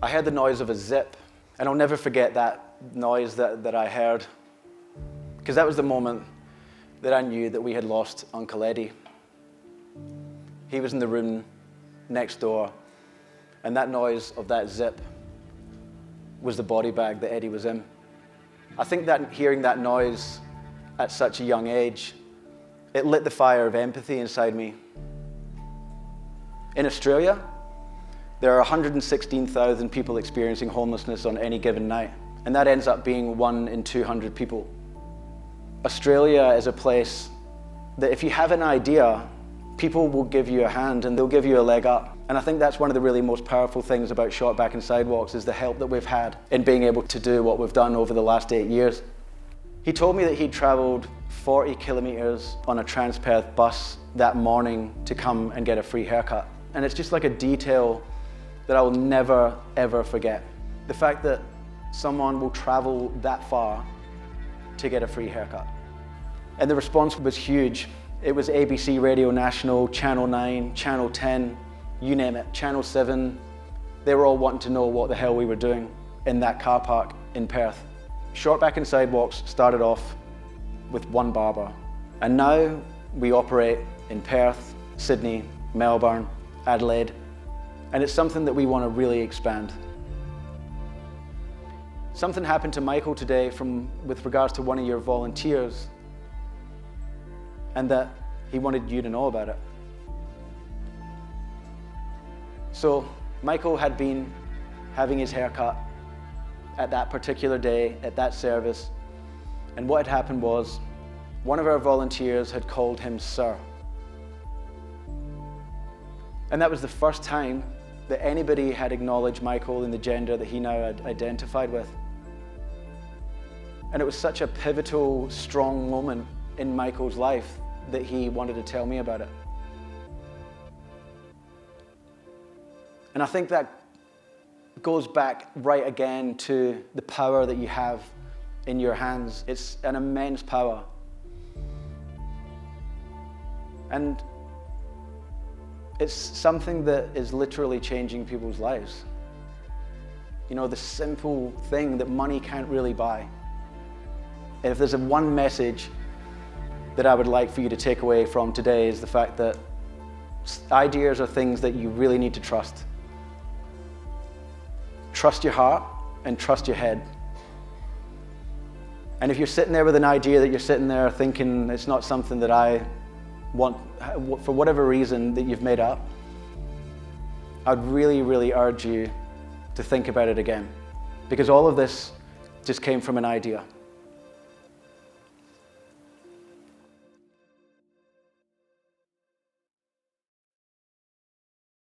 I heard the noise of a zip, and I'll never forget that noise that I heard, because that was the moment that I knew that we had lost Uncle Eddie. He was in the room next door, and that noise of that zip was the body bag that Eddie was in. I think that hearing that noise at such a young age, it lit the fire of empathy inside me. In Australia, there are 116,000 people experiencing homelessness on any given night, and that ends up being 1 in 200 people. Australia is a place that if you have an idea, people will give you a hand and they'll give you a leg up. And I think that's one of the really most powerful things about Short Back and Sidewalks is the help that we've had in being able to do what we've done over the last 8 years. He told me that he'd traveled 40 kilometers on a Transperth bus that morning to come and get a free haircut. And it's just like a detail that I will never, ever forget. The fact that someone will travel that far to get a free haircut. And the response was huge. It was ABC Radio National, Channel 9, Channel 10, you name it, Channel 7. They were all wanting to know what the hell we were doing in that car park in Perth. Short Back and Sidewalks started off with one barber. And now we operate in Perth, Sydney, Melbourne, Adelaide. And it's something that we want to really expand. Something happened to Michael today with regards to one of your volunteers, and that he wanted you to know about it. So Michael had been having his haircut at that particular day, at that service, and what had happened was one of our volunteers had called him sir. And that was the first time that anybody had acknowledged Michael in the gender that he now identified with. And it was such a pivotal, strong moment in Michael's life that he wanted to tell me about it. And I think that goes back right again to the power that you have in your hands. It's an immense power. And it's something that is literally changing people's lives. You know, the simple thing that money can't really buy. And if there's one message that I would like for you to take away from today is the fact that ideas are things that you really need to trust. Trust your heart and trust your head. And if you're sitting there with an idea that you're sitting there thinking it's not something that I want, for whatever reason that you've made up, I'd really, really urge you to think about it again. Because all of this just came from an idea.